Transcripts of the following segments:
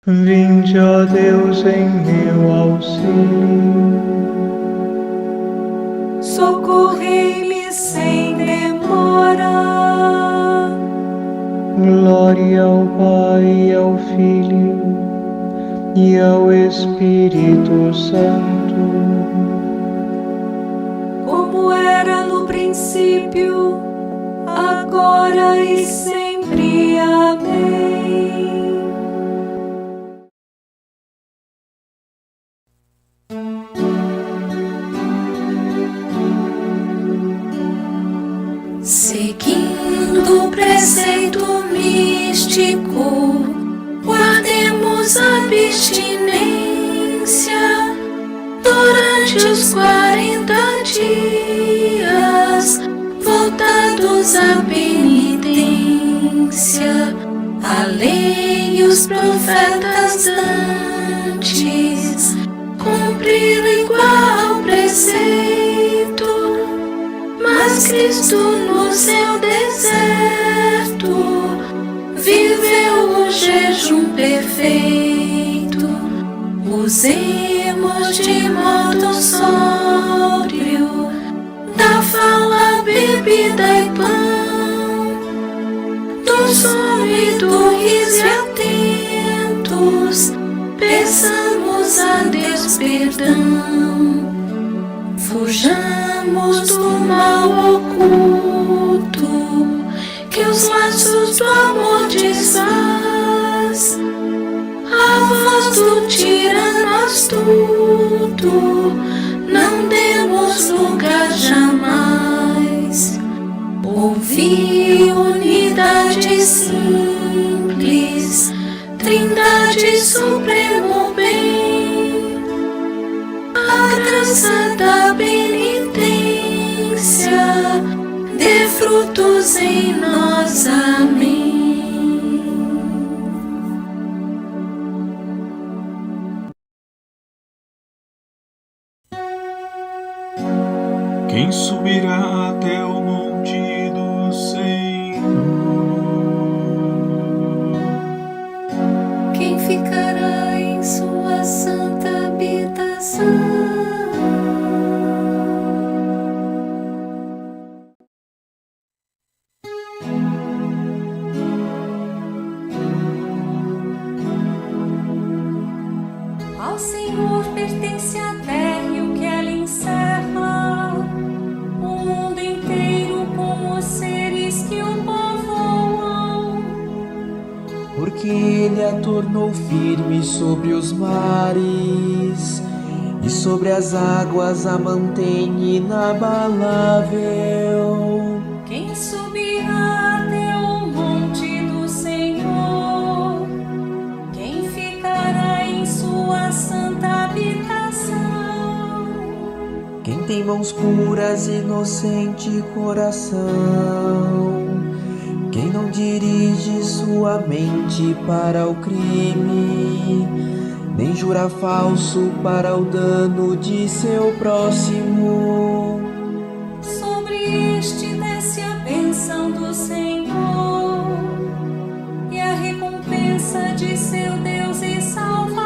Vinde, ó Deus, em meu auxílio. Socorrei-me sem demora. Glória ao Pai, ao Filho e ao Espírito Santo, Como era no princípio, agora e sempre. Amém. Seguindo o preceito místico, guardemos a abstinência durante os 40 dias, voltados à penitência, a lei e os profetas antes cumpriram igual preceito, mas Cristo no seu deserto viveu o jejum perfeito. Usemos de modo sóbrio da fala, bebida e pão, do sono e do riso atentos, peçamos a Deus perdão. Fujamos do mal oculto que os laços do amor desfaz. A voz do tirano astuto não demos lugar jamais. Ouvi unidade simples, Trindade supremo bem, a graça da penitência dê frutos em nós. Amém. Quem subirá até o monte do Senhor? Quem ficará em sua santa habitação? Ao Senhor pertence a terra e o que ela encerra, o mundo inteiro com os seres que o povoam. Porque Ele a tornou firme sobre os mares, e sobre as águas a mantém inabalável. Quem subirá até o monte do Senhor? Quem ficará em sua santa habitação? Quem tem mãos puras e inocente coração, quem não dirige sua mente para o crime, nem jura falso para o dano de seu próximo. Sobre este desce a bênção do Senhor e a recompensa de seu Deus e Salvador.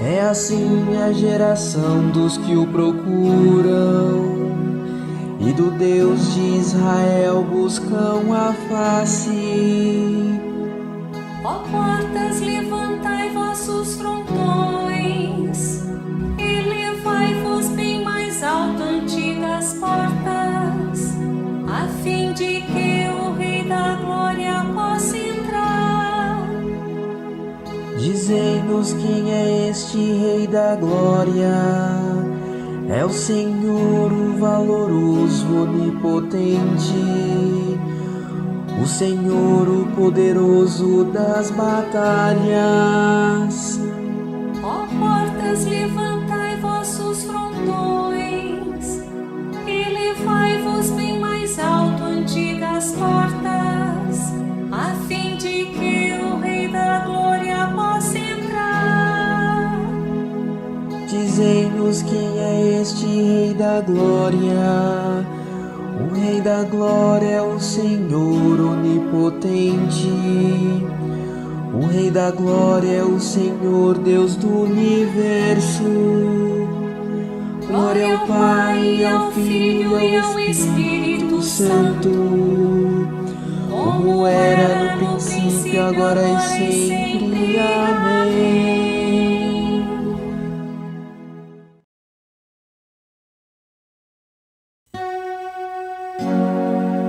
É assim a geração dos que o procuram, e do Deus de Israel buscam a face. Ó portas, levantai vossos frontões, elevai-vos bem mais alto, antigas portas, a fim de que o Rei da Glória possa entrar. Dizei-nos quem é este Rei da Glória. É o Senhor, o valoroso, onipotente, o Senhor, o poderoso das batalhas. Ó portas, levantai vossos frontões, elevai-vos bem mais alto, antigas portas, a fim de que o Rei da Glória possa entrar. Dizei-nos quem é este Rei da Glória. O Rei da Glória é o Senhor onipotente, o da glória é o Senhor, Deus do universo. Glória ao Pai, ao Filho e ao Espírito Santo, como era no princípio, agora e sempre. Amém.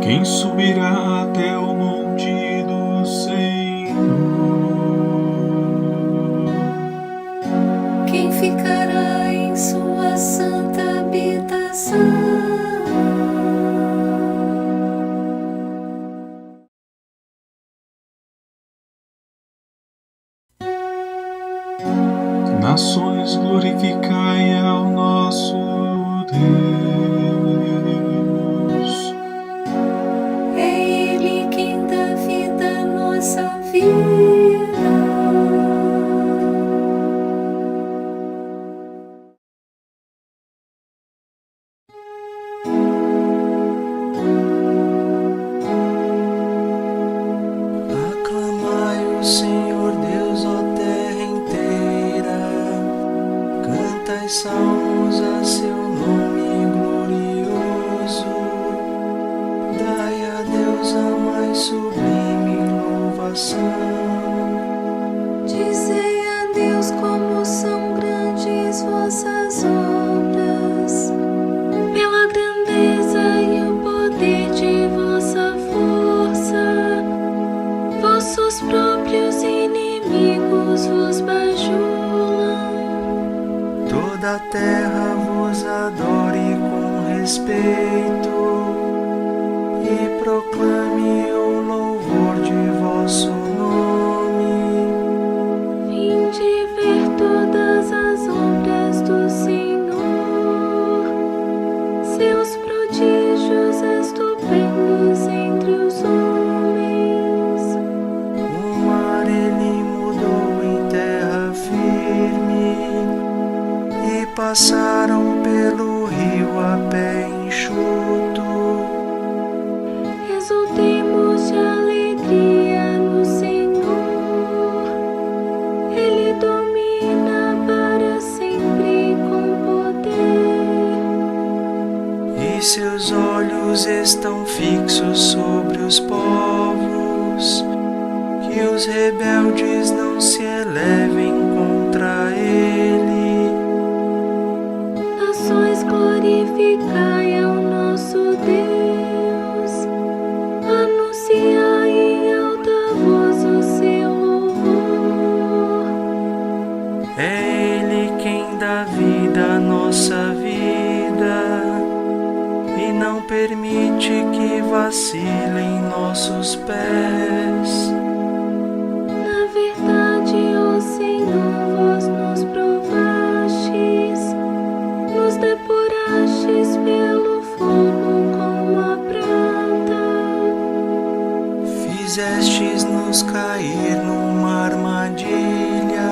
Quem subirá até o monte do Senhor? Quem ficará em sua santa habitação? Nações, glorificai ao nosso Deus. É Ele quem dá vida à nossa vida. Aclamai o Senhor Deus, ó terra inteira, cantai salmos a seu nome glorioso, dai a Deus a mais sublime louvação. Dizei a Deus como são grandes vossas obras, pela grandeza e o poder de vossa força. Vossos próprios inimigos vos bajulam. Toda a terra vos adore com respeito e proclame o louvor de vosso nome. Vinde ver todas as obras do Senhor, seus prodígios estupendos entre os homens. O mar ele mudou em terra firme e passaram pelo rio a pé enxuto. Exultemos de alegria no Senhor, Ele domina para sempre com poder. E seus olhos estão fixos sobre os povos, que os rebeldes não se elevem contra ele. Nações, glorificai ao nosso Deus, anunciai em alta voz o seu louvor. É ele quem dá vida à nossa vida e não permite que vacilem nossos pés. Na verdade, ó Senhor, vós nos provastes, nos depurastes pelo fogo como a prata. Fizestes-nos cair numa armadilha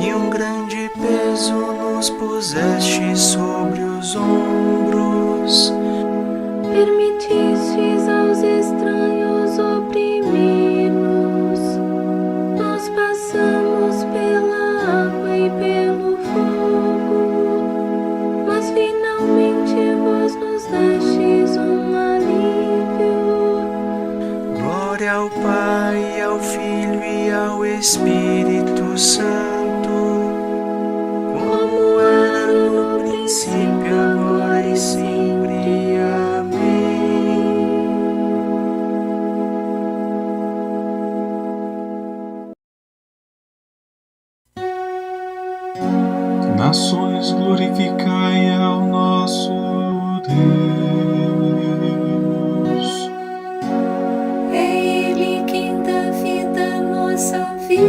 e um grande peso nos puseste sobre os ombros. Permitistes aos estranhos oprimir-nos. Nós passamos pela água e pelo fogo, mas finalmente vós nos destes um alívio. Glória ao Pai, ao Filho e ao Espírito Santo, como era no princípio, agora e sempre. Amém. Nações, glorificai ao nosso Deus. É Ele quem dá vida à nossa vida.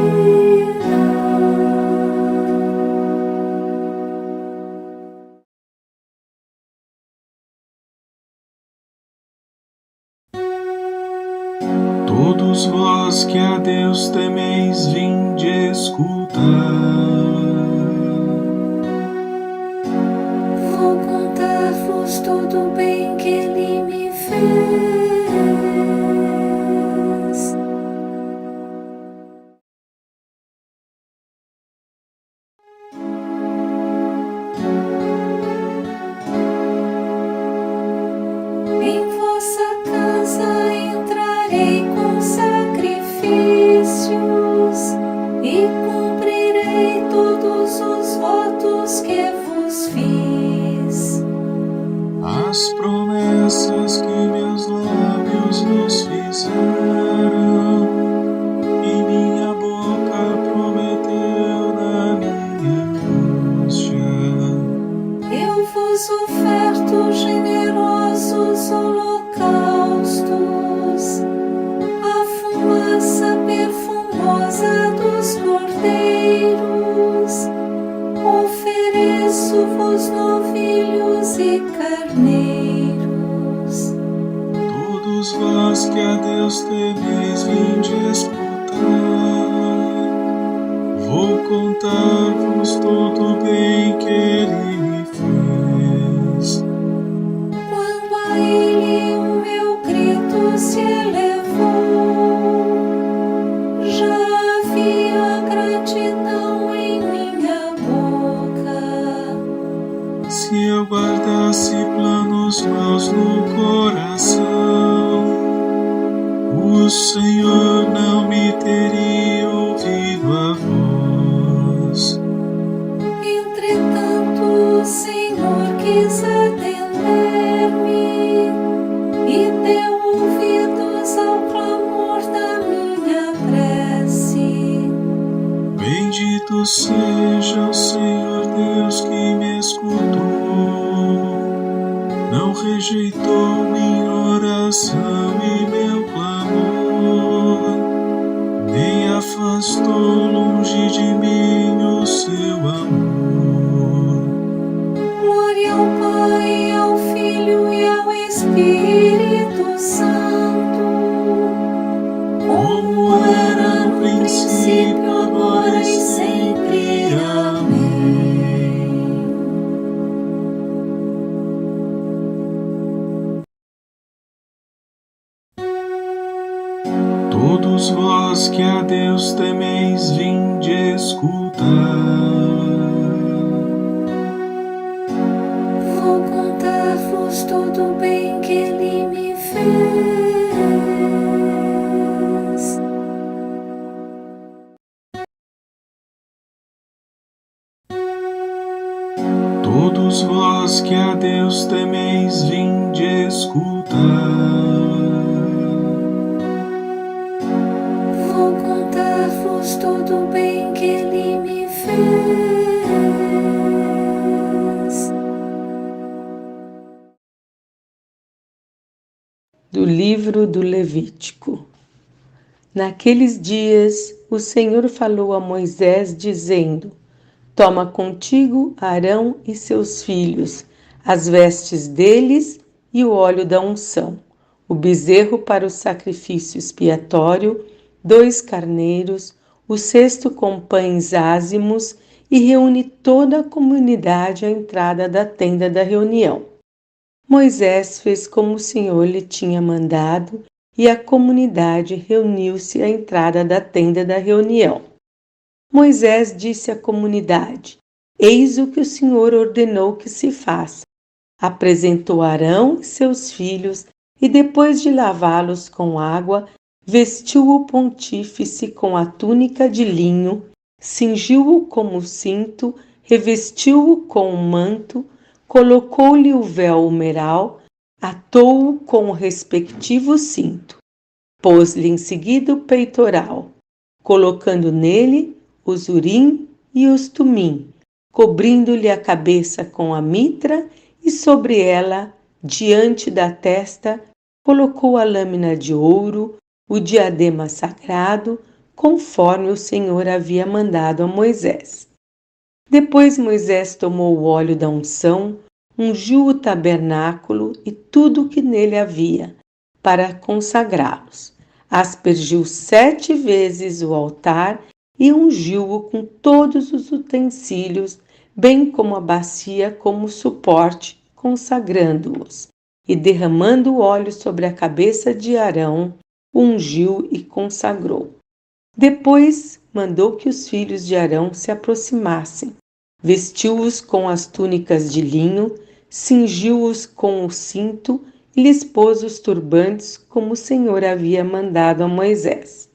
Todos vós que a Deus temeis, vinde escutar. Vou contar-vos todo o bem que Ele me fez. que a Deus temeis, vinde escutar. Vou contar-vos todo o bem que Ele fez. Quando a Ele o meu grito se elevou, já havia gratidão em minha boca. Se eu guardasse planos maus no coração, o Senhor não me teria ouvido a voz. Entretanto, o Senhor quis atender-me e deu ouvidos ao clamor da minha prece. Bendito seja o Senhor Deus que me escutou. Não rejeitou minha oração e meu clamor, nem afastou longe de mim o seu amor. Glória ao Pai, ao Filho e ao Espírito Santo, como era no princípio, agora e sempre. Amém. Todos vós que a Deus temeis, vinde escutar. Vou contar-vos todo o bem que Ele me fez. Todos vós que a Deus temeis, vinde escutar. Vou contar-vos todo o bem que Ele me fez. Do livro do Levítico. Naqueles dias, o Senhor falou a Moisés, dizendo: Toma contigo Arão e seus filhos, as vestes deles e o óleo da unção, o bezerro para o sacrifício expiatório, 2 carneiros, o cesto com pães ázimos, e reúne toda a comunidade à entrada da tenda da reunião. Moisés fez como o Senhor lhe tinha mandado, e a comunidade reuniu-se à entrada da tenda da reunião. Moisés disse à comunidade: Eis o que o Senhor ordenou que se faça. Apresentou Arão e seus filhos, e depois de lavá-los com água, vestiu o pontífice com a túnica de linho, cingiu-o com o cinto, revestiu-o com o manto, colocou-lhe o véu humeral, atou-o com o respectivo cinto. Pôs-lhe em seguida o peitoral, colocando nele os urim e os tumim, cobrindo-lhe a cabeça com a mitra, e sobre ela, diante da testa, colocou a lâmina de ouro, o diadema sagrado, conforme o Senhor havia mandado a Moisés. Depois Moisés tomou o óleo da unção, ungiu o tabernáculo e tudo o que nele havia, para consagrá-los. Aspergiu 7 vezes o altar e ungiu-o com todos os utensílios, bem como a bacia como suporte, consagrando-os. E derramando o óleo sobre a cabeça de Arão, ungiu e consagrou. Depois mandou que os filhos de Arão se aproximassem, vestiu-os com as túnicas de linho, cingiu-os com o cinto e lhes pôs os turbantes, como o Senhor havia mandado a Moisés.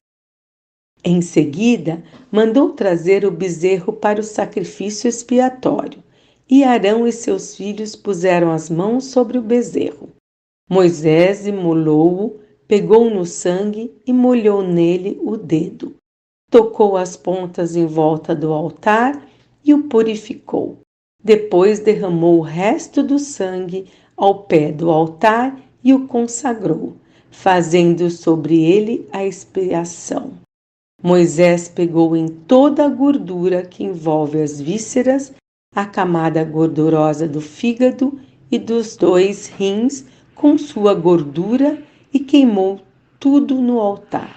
Em seguida, mandou trazer o bezerro para o sacrifício expiatório, e Arão e seus filhos puseram as mãos sobre o bezerro. Moisés imolou-o, pegou no sangue e molhou nele o dedo. Tocou as pontas em volta do altar e o purificou. Depois derramou o resto do sangue ao pé do altar e o consagrou, fazendo sobre ele a expiação. Moisés pegou em toda a gordura que envolve as vísceras, a camada gordurosa do fígado e dos 2 rins com sua gordura, e queimou tudo no altar: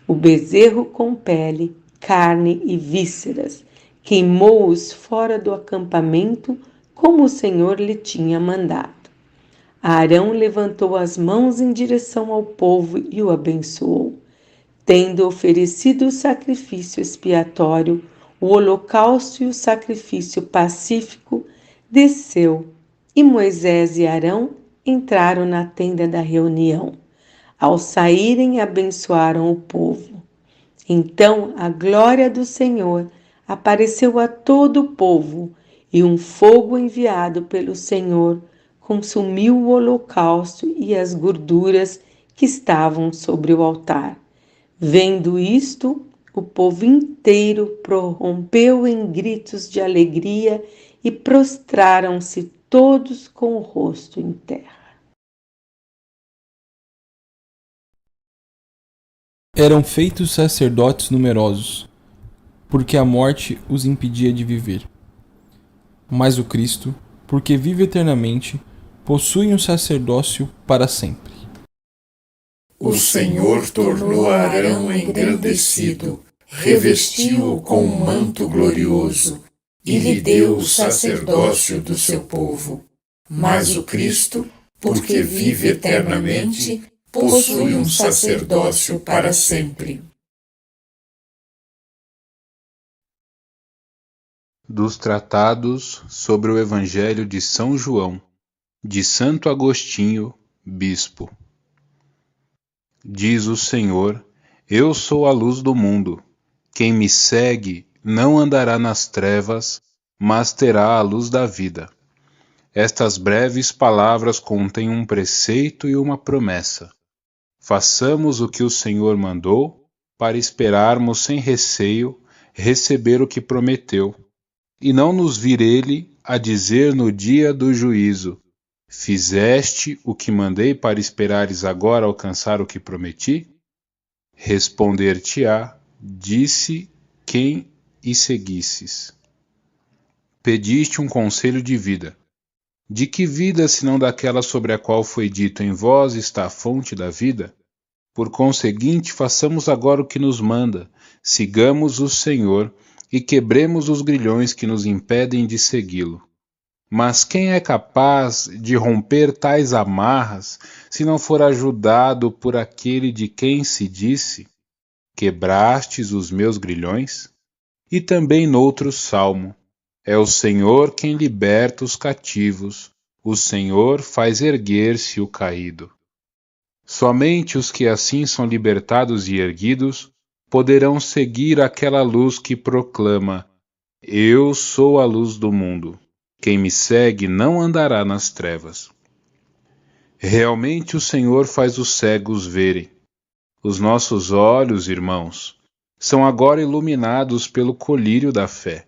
o bezerro com pele, carne e vísceras. Queimou-os fora do acampamento, como o Senhor lhe tinha mandado. Arão levantou as mãos em direção ao povo e o abençoou. Tendo oferecido o sacrifício expiatório, o holocausto e o sacrifício pacífico, desceu, e Moisés e Arão entraram na tenda da reunião. Ao saírem, abençoaram o povo. Então a glória do Senhor apareceu a todo o povo, e um fogo enviado pelo Senhor consumiu o holocausto e as gorduras que estavam sobre o altar. Vendo isto, o povo inteiro prorrompeu em gritos de alegria e prostraram-se todos com o rosto em terra. Eram feitos sacerdotes numerosos, porque a morte os impedia de viver. Mas o Cristo, porque vive eternamente, possui um sacerdócio para sempre. O Senhor tornou Arão engrandecido, revestiu-o com um manto glorioso e lhe deu o sacerdócio do seu povo. Mas o Cristo, porque vive eternamente, possui um sacerdócio para sempre. Dos Tratados sobre o Evangelho de São João, de Santo Agostinho, Bispo. Diz o Senhor: Eu sou a luz do mundo. Quem me segue não andará nas trevas, mas terá a luz da vida. Estas breves palavras contêm um preceito e uma promessa. Façamos o que o Senhor mandou, para esperarmos sem receio receber o que prometeu, e não nos vir ele a dizer no dia do juízo: Fizeste o que mandei para esperares agora alcançar o que prometi? Responder-te-á: Disse quem e seguisses. Pediste um conselho de vida. De que vida, senão daquela sobre a qual foi dito: Em vós está a fonte da vida? Por conseguinte, façamos agora o que nos manda, sigamos o Senhor e quebremos os grilhões que nos impedem de segui-lo. Mas quem é capaz de romper tais amarras, se não for ajudado por aquele de quem se disse: Quebrastes os meus grilhões? E também noutro salmo: É o Senhor quem liberta os cativos, o Senhor faz erguer-se o caído. Somente os que assim são libertados e erguidos poderão seguir aquela luz que proclama: Eu sou a luz do mundo. Quem me segue não andará nas trevas. Realmente o Senhor faz os cegos verem. Os nossos olhos, irmãos, são agora iluminados pelo colírio da fé.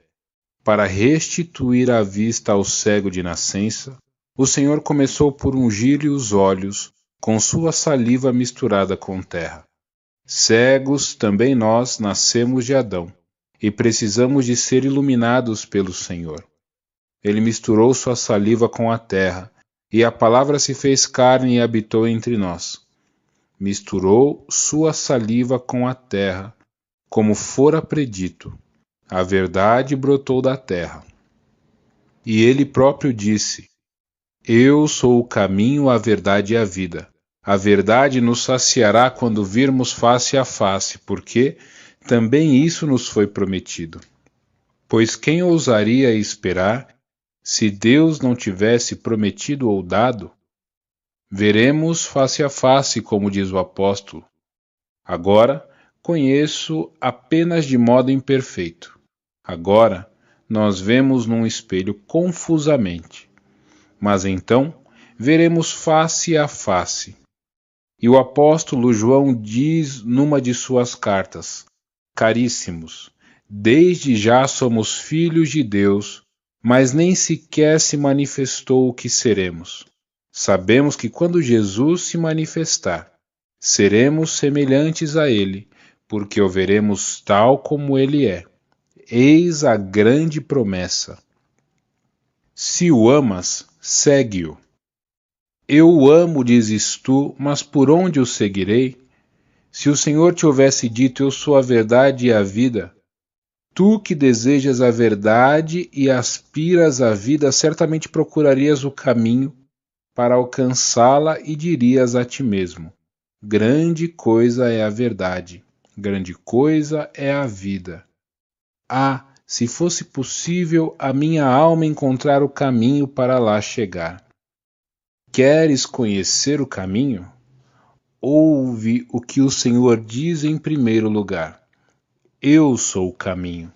Para restituir a vista ao cego de nascença, o Senhor começou por ungir-lhe os olhos com sua saliva misturada com terra. Cegos também nós nascemos de Adão, e precisamos de ser iluminados pelo Senhor. Ele misturou sua saliva com a terra, e a palavra se fez carne e habitou entre nós. Misturou sua saliva com a terra, como fora predito. A verdade brotou da terra. E ele próprio disse: Eu sou o caminho, a verdade e a vida. A verdade nos saciará quando virmos face a face, porque também isso nos foi prometido. Pois quem ousaria esperar, se Deus não tivesse prometido ou dado? Veremos face a face, como diz o apóstolo. Agora conheço apenas de modo imperfeito. Agora nós vemos num espelho confusamente. Mas então veremos face a face. E o apóstolo João diz numa de suas cartas: Caríssimos, desde já somos filhos de Deus, mas nem sequer se manifestou o que seremos. Sabemos que quando Jesus se manifestar, seremos semelhantes a ele, porque o veremos tal como ele é. Eis a grande promessa. Se o amas, segue-o. Eu o amo, dizes tu, mas por onde o seguirei? Se o Senhor te houvesse dito, eu sou a verdade e a vida, tu que desejas a verdade e aspiras à vida, certamente procurarias o caminho para alcançá-la e dirias a ti mesmo: grande coisa é a verdade, grande coisa é a vida. Ah, se fosse possível a minha alma encontrar o caminho para lá chegar. Queres conhecer o caminho? Ouve o que o Senhor diz em primeiro lugar: eu sou o caminho.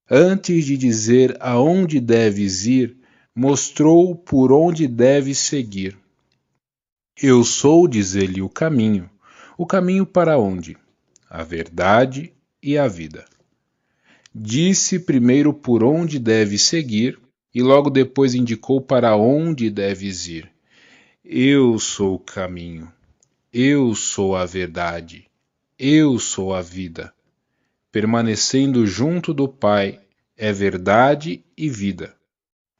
Antes de dizer aonde deves ir, mostrou por onde deves seguir. Eu sou, diz ele, o caminho. O caminho para onde? A verdade e a vida. Disse primeiro por onde deves seguir e logo depois indicou para onde deves ir. Eu sou o caminho. Eu sou a verdade. Eu sou a vida. Permanecendo junto do Pai é verdade e vida.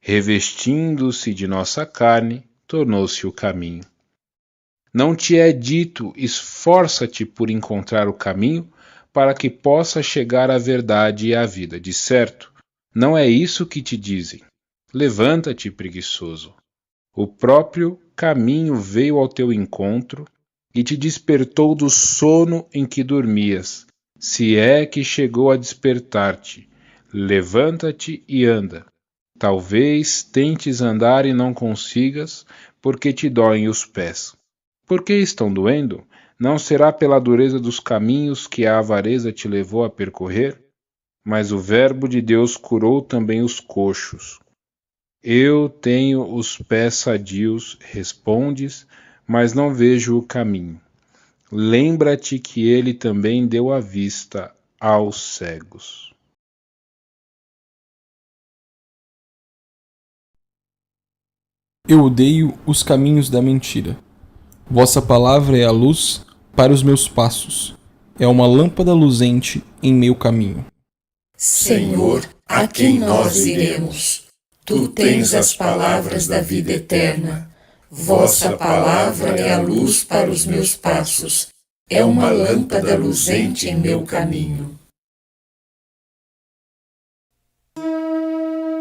Revestindo-se de nossa carne, tornou-se o caminho. Não te é dito, esforça-te por encontrar o caminho para que possa chegar à verdade e à vida. De certo, não é isso que te dizem. Levanta-te, preguiçoso. O próprio caminho veio ao teu encontro e te despertou do sono em que dormias, se é que chegou a despertar-te. Levanta-te e anda. Talvez tentes andar e não consigas, porque te doem os pés. Por que estão doendo? Não será pela dureza dos caminhos que a avareza te levou a percorrer? Mas o Verbo de Deus curou também os coxos. Eu tenho os pés sadios, respondes, mas não vejo o caminho. Lembra-te que ele também deu a vista aos cegos. Eu odeio os caminhos da mentira. Vossa palavra é a luz para os meus passos, é uma lâmpada luzente em meu caminho. Senhor, a quem nós iremos? Tu tens as palavras da vida eterna. Vossa palavra é a luz para os meus passos, é uma lâmpada luzente em meu caminho.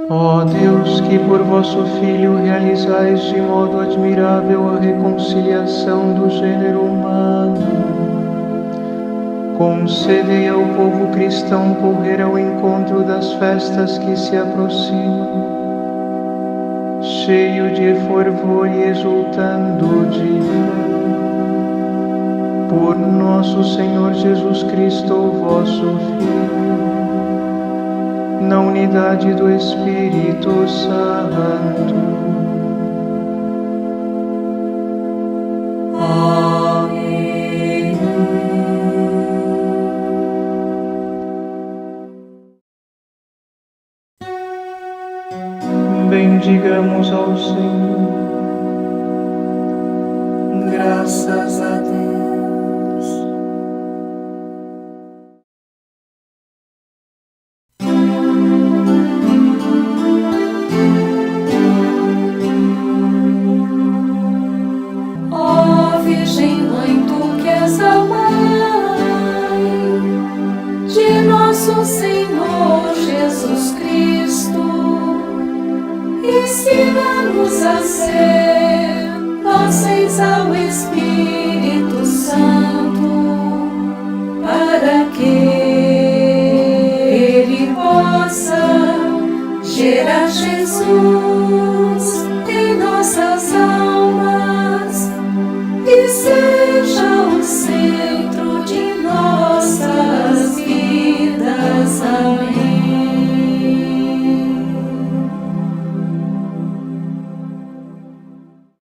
Ó Deus, que por vosso Filho realizais de modo admirável a reconciliação do gênero humano, concedei ao povo cristão correr ao encontro das festas que se aproximam, cheio de fervor e exultando de fé. Por nosso Senhor Jesus Cristo, vosso Filho, na unidade do Espírito Santo. Amém. Bendigamos ao Senhor. Graças a Deus. Nosso Senhor Jesus Cristo, ensina-nos a ser dóceis ao Espírito Santo, para que Ele possa gerar Jesus